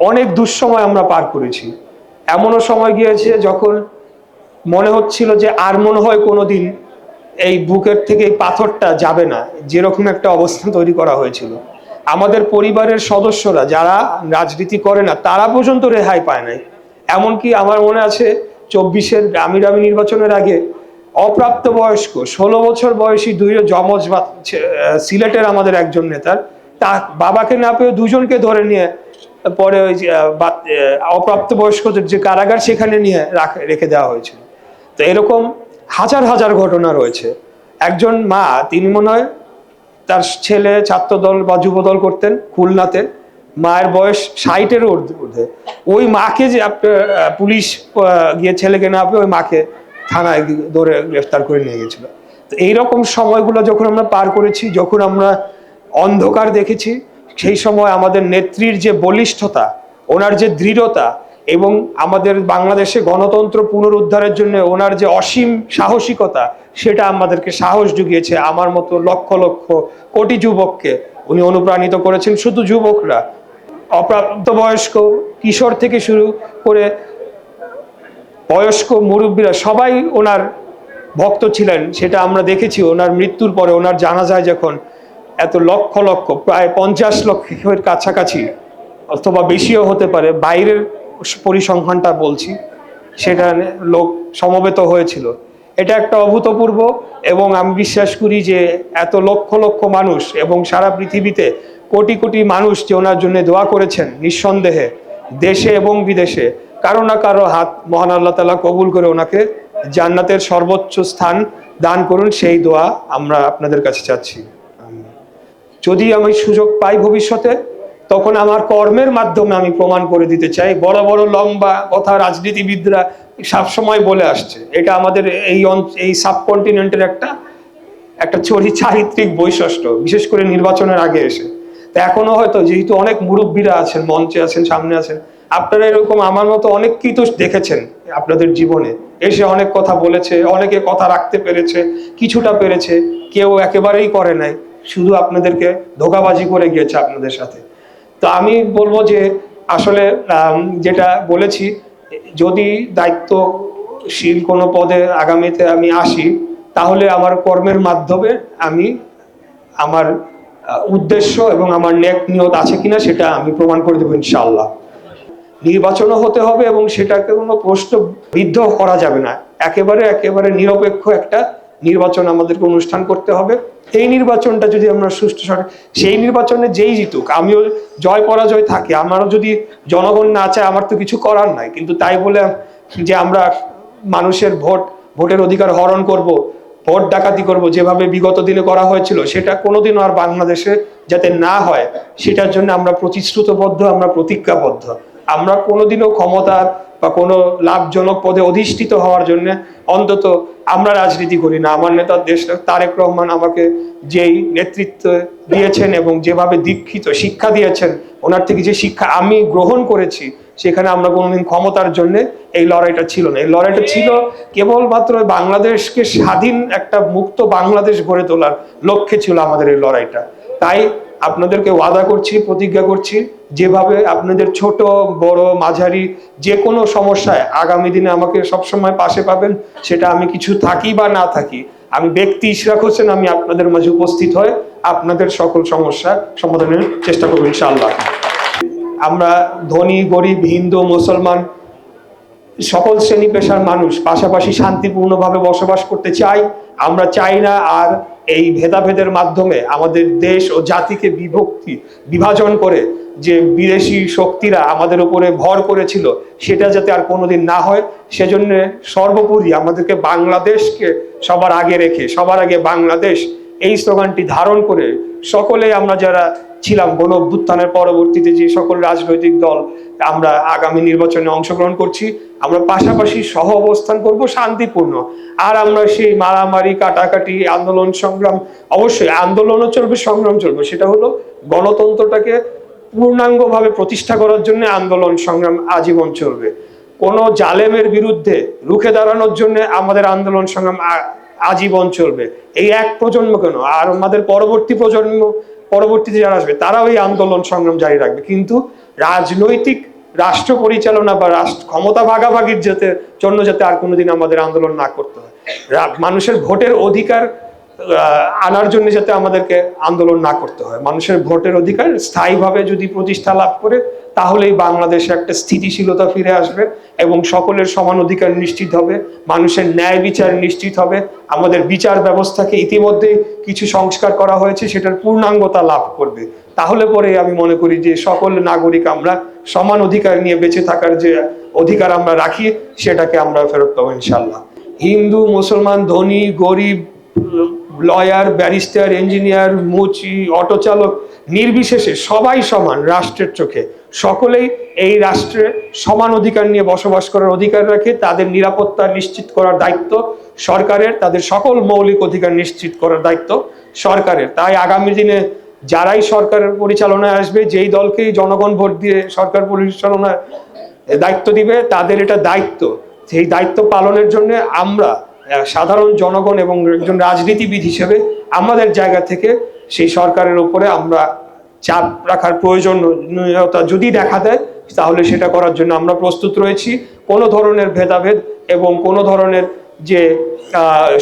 অনেক দুঃসময় আমরা পার করেছি। এমনও সময় গিয়েছে যখন মনে হচ্ছিল যে আর মনে হয় কোনোদিন এই বুকের থেকে এই পাথরটা যাবে না, যেরকম একটা অবস্থা তৈরি করা হয়েছিল। আমাদের পরিবারের সদস্যরা যারা রাজনীতি করে না তারা পর্যন্ত রেহাই পায় নাই। এমনকি আমার মনে আছে 24-এর আমির নির্বাচনের আগে অপ্রাপ্তবয়স্ক 16 বছর বয়সী দুই যমজ সিলেটের আমাদের একজন নেতার তা বাবাকে না পেয়ে দুজনকে ধরে নিয়ে পরে ওই যে অপ্রাপ্তবয়স্কদের যে কারাগার সেখানে নিয়ে রেখে দেওয়া হয়েছিল। তো এরকম হাজার হাজার ঘটনা রয়েছে। একজন মা, তিনি মনে হয় তার ছেলে ছাত্রদল বা যুবদল করতেন খুলনাতে, মায়ের বয়স 60-এর ঊর্ধ্বে। ওই মাকে যে পুলিশ গিয়ে ছেলেকে না পেয়ে ওই মাকে থানায় ধরে গ্রেফতার করে নিয়ে গেছিল। তো এইরকম সময়গুলো যখন আমরা পার করেছি, যখন আমরা অন্ধকার দেখেছি, সেই সময় আমাদের নেত্রীর যে বলিষ্ঠতা, ওনার যে দৃঢ়তা এবং আমাদের বাংলাদেশে গণতন্ত্র পুনরুদ্ধারের জন্য ওনার যে অসীম সাহসিকতা, সেটা আমাদেরকে সাহস জুগিয়েছে। আমার মতো লক্ষ লক্ষ কোটি যুবককে উনি অনুপ্রাণিত করেছেন। শুধু যুবকরা, অপ্রাপ্তবয়স্ক কিশোর থেকে শুরু করে বয়স্ক মুরব্বীরা সবাই ওনার ভক্ত ছিলেন। সেটা আমরা দেখেছি ওনার মৃত্যুর পরে, ওনার জানাজায় যখন এত লক্ষ লক্ষ, প্রায় 50 লক্ষের কাছাকাছি অথবা বেশিও হতে পারে, বাইরের পরিসংখ্যানটা বলছি, সেটা লোক সমবেত হয়েছিল। এটা একটা অভূতপূর্ব, এবং আমি বিশ্বাস করি যে এত লক্ষ লক্ষ মানুষ এবং সারা পৃথিবীতে কোটি কোটি মানুষ যে ওনার জন্য দোয়া করেছেন, নিঃসন্দেহে দেশে এবং বিদেশে কারো না কারো হাত মহান আল্লাহ তাআলা কবুল করে ওনাকে জান্নাতের সর্বোচ্চ স্থান দান করুন, সেই দোয়া আমরা আপনাদের কাছে চাচ্ছি। যদি আমি সুযোগ পাই ভবিষ্যতে, তখন আমার কর্মের মাধ্যমে আমি প্রমাণ করে দিতে চাই। বড় বড় লম্বা কথা রাজনীতিবিদরা সবসময় বলে আসছে, এটা আমাদের এই সাবকন্টিনেন্টের একটা চারিত্রিক বৈশিষ্ট্য, বিশেষ করে নির্বাচনের আগে এসে। তা এখনো হয়তো যেহেতু অনেক মুরব্বীরা আছেন, মঞ্চে আছেন, সামনে আছেন, আপনারা এরকম আমার মতো অনেক কিছু দেখেছেন আপনাদের জীবনে, এসে অনেক কথা বলেছে, অনেকে কথা রাখতে পেরেছে, কিছুটা পেরেছে, কেউ একেবারেই করে নাই, শুধু আপনাদেরকে ধোঁকাবাজি করে গিয়েছে আপনাদের সাথে। তো আমি বলবো যে আসলে যেটা বলেছি, যদি দায়িত্বশীল কোনো পদে আগামীতে আমি আসি, তাহলে আমার কর্মের মাধ্যমে আমি আমার উদ্দেশ্য এবং আমার নেক নিয়ত আছে কিনা সেটা আমি প্রমাণ করে দেবো ইনশাআল্লাহ। নির্বাচনও হতে হবে এবং সেটাকে কোনো প্রশ্নবিদ্ধ করা যাবে না। একেবারে নিরপেক্ষ একটা নির্বাচন আমাদেরকে অনুষ্ঠান করতে হবে। এই নির্বাচনটা যদি আমরা সুষ্ঠু সেই নির্বাচনে যেই জিতুক, আমিও জয় পরাজয় থাকে, আমারও যদি জনগণ না চায় আমার তো কিছু করার নাই। কিন্তু তাই বলে যে আমরা মানুষের ভোটের অধিকার হরণ করব, ভোট ডাকাতি করব, যেভাবে বিগত দিনে করা হয়েছিল, সেটা কোনোদিনও আর বাংলাদেশে যাতে না হয়, সেটার জন্য আমরা প্রতিশ্রুতবদ্ধ, আমরা প্রতিজ্ঞাবদ্ধ। আমরা কোনোদিনও ক্ষমতার বা কোনো লাভজনক পদে অধিষ্ঠিত হওয়ার জন্য অন্তত আমরা রাজনীতি করি না। আমার নেতা দেশ তারেক রহমান আমাকে যেই নেতৃত্ব দিয়েছেন এবং যেভাবে দীক্ষিত শিক্ষা দিয়েছেন, ওনার থেকে যে শিক্ষা আমি গ্রহণ করেছি, সেখানে আমরা কোনোদিন ক্ষমতার জন্য এই লড়াইটা ছিল না। এই লড়াইটা ছিল কেবলমাত্র বাংলাদেশকে স্বাধীন একটা মুক্ত বাংলাদেশ গড়ে তোলার লক্ষ্যে ছিল আমাদের এই লড়াইটা। তাই আপনাদেরকে ওয়াদা করছি, প্রতিজ্ঞা করছি, যেভাবে আপনাদের ছোট বড় মাঝারি যে কোনো সমস্যায় আগামী দিনে আমাকে সবসময় পাশে পাবেন, সেটা আমি কিছু থাকি বা না থাকি, আমি ব্যক্তি ইশরাক হোসেন, আমি আপনাদের মাঝে উপস্থিত হয়ে আপনাদের সকল সমস্যা সমাধানের চেষ্টা করবো ইনশাআল্লাহ। আমরা ধনী গরিব, হিন্দু মুসলমান, সকল শ্রেণী পেশার মানুষ পাশাপাশি শান্তিপূর্ণভাবে বসবাস করতে চাই। আমরা চাই না আর এই ভেদাভেদের মাধ্যমে আমাদের দেশ ও জাতিকে বিভাজন করে যে বিদেশি শক্তিরা আমাদের উপরে ভর করেছিল, সেটা যাতে আর কোনোদিন না হয়। সেজন্য সর্বোপরি আমাদেরকে বাংলাদেশকে সবার আগে রেখে, সবার আগে বাংলাদেশ, এই স্লোগানটি ধারণ করে সকলে আমরা যারা ছিলাম গণ অভ্যুত্থানের পরবর্তীতে, যে সকল রাজনৈতিক দল আমরা আগামী নির্বাচনে অংশগ্রহণ করছি, আমরা পাশাপাশি সহ অবস্থান করব শান্তিপূর্ণ। আর আমরা সেই মারামারি, কাটাকাটি, আন্দোলন সংগ্রাম, অবশ্যই আন্দোলনও চলবে, সংগ্রাম চলবে, সেটা হলো গণতন্ত্রটাকে পূর্ণাঙ্গভাবে প্রতিষ্ঠা করার জন্য আন্দোলন সংগ্রাম আজীবন চলবে। কোনো জালেমের বিরুদ্ধে রুখে দাঁড়ানোর জন্য আমাদের আন্দোলন সংগ্রাম আজীবন চলবে। এই এক প্রজন্ম কেন, আর আমাদের পরবর্তীতে যারা আসবে তারাও এই আন্দোলন সংগ্রাম জারি রাখবে। কিন্তু রাজনৈতিক রাষ্ট্র পরিচালনা বা রাষ্ট্র ক্ষমতা ভাগাভাগির জন্য যাতে আর কোনোদিন আমাদের আন্দোলন না করতে হয়, মানুষের ভোটের অধিকার আনার জন্য যাতে আমাদেরকে আন্দোলন না করতে হয়। মানুষের ভোটের অধিকার স্থায়ীভাবে যদি প্রতিষ্ঠা লাভ করে, তাহলেই বাংলাদেশে একটা স্থিতিশীলতা ফিরে আসবে এবং সকলের সমান অধিকার নিশ্চিত হবে, মানুষের ন্যায় বিচার নিশ্চিত হবে। আমাদের বিচার ব্যবস্থাকে ইতিমধ্যেই কিছু সংস্কার করা হয়েছে, সেটার পূর্ণাঙ্গতা লাভ করবে। তাহলে পরে আমি মনে করি যে সকল নাগরিক আমরা সমান অধিকার নিয়ে বেঁচে থাকার যে অধিকার আমরা রাখি, সেটাকে আমরা ফেরত পাবো ইনশাল্লাহ। হিন্দু মুসলমান, ধনী গরিব, লয়ার, ব্যারিস্টার, ইঞ্জিনিয়ার, মুচি, অটো চালক নির্বিশেষে সবাই সমান রাষ্ট্রের চোখে। সকলেই এই রাষ্ট্রে সমান অধিকার নিয়ে বসবাস করার অধিকার রাখে। তাদের নিরাপত্তা নিশ্চিত করার দায়িত্ব সরকারের, তাদের সকল মৌলিক অধিকার নিশ্চিত করার দায়িত্ব সরকারের। তাই আগামী দিনে যারাই সরকারের পরিচালনায় আসবে, যেই দলকেই জনগণ ভোট দিয়ে সরকার পরিচালনার দায়িত্ব দিবে, তাদের এটা দায়িত্ব। সেই দায়িত্ব পালনের জন্য আমরা সাধারণ জনগণ এবং একজন রাজনীতিবিদ হিসেবে আমাদের জায়গা থেকে সেই সরকারের উপরে আমরা চাপ রাখার প্রয়োজনীয়তা যদি দেখা দেয়, তাহলে সেটা করার জন্য আমরা প্রস্তুত রয়েছি। কোনো ধরনের ভেদাভেদ এবং কোনো ধরনের যে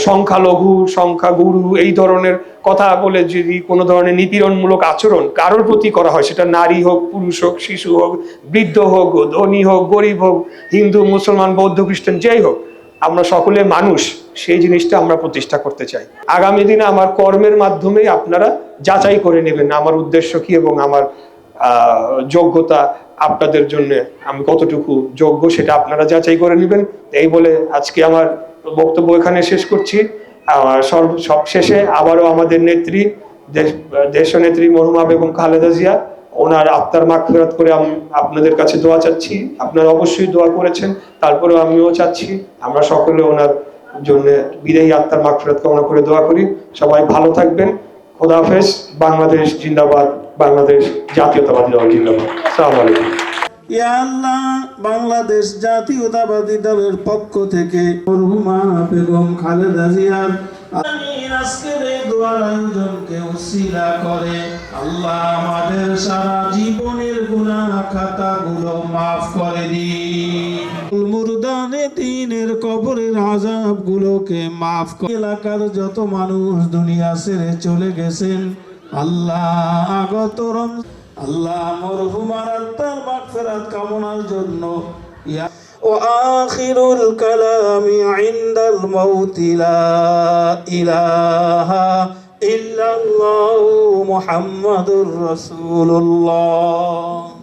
সংখ্যালঘু সংখ্যাগুরু এই ধরনের কথা বলে যদি কোনো ধরনের নিপীড়নমূলক আচরণ কারোর প্রতি করা হয়, সেটা নারী হোক, পুরুষ হোক, শিশু হোক, বৃদ্ধ হোক, ধনী হোক, গরিব হোক, হিন্দু মুসলমান বৌদ্ধ খ্রিস্টান যেই হোক, আমরা সকলে মানুষ, সেই জিনিসটা আমরা প্রতিষ্ঠা করতে চাই। আগামী দিনে আমার কর্মের মাধ্যমে আপনারা যাচাই করে নেবেন আমার উদ্দেশ্য কি এবং আমার যোগ্যতা আপনাদের জন্য আমি কতটুকু যোগ্য, সেটা আপনারা যাচাই করে নেবেন। এই বলে আজকে আমার বক্তব্য এখানে শেষ করছি। সব শেষে আবারও আমাদের নেত্রী, দেশনেত্রী মরহুমা বেগম খালেদা জিয়া, ওনার আত্মার মাগফিরাত করে আমি আপনাদের কাছে দোয়া চাচ্ছি। আপনারা অবশ্যই দোয়া করেছেন, তারপরেও আমিও চাচ্ছি আমরা সকলে ওনার জন্য বিদায়ী আত্মার মাগফিরাত কামনা করে দোয়া করি। সবাই ভালো থাকবেন। খোদা হাফেজ। বাংলাদেশ জিন্দাবাদ, বাংলাদেশ জাতীয়তাবাদী দল জিন্দাবাদ। আসসালামু আলাইকুম। ইয়া আল্লাহ, বাংলাদেশ জাতীয়তাবাদী দলের পক্ষ থেকে মরহুমা বেগম খালেদা জিয়ার আজকের এই দোয়ার আয়োজনকে উসিলা করে আল্লাহ আমাদের সারা জীবনের গুনাহ খাতাগুলো মাফ করে দিন। মুরদানে দিনের কবরের আযাবগুলোকে মাফ করে। এলাকার যত মানুষ দুনিয়া ছেড়ে চলে গেছেন, আল্লাহ আগত আল্লাহ মরহুমার আত্মার মাগফিরাত কামনার জন্য وآخر الكلام عند الموت لا إله إلا الله محمد رسول الله.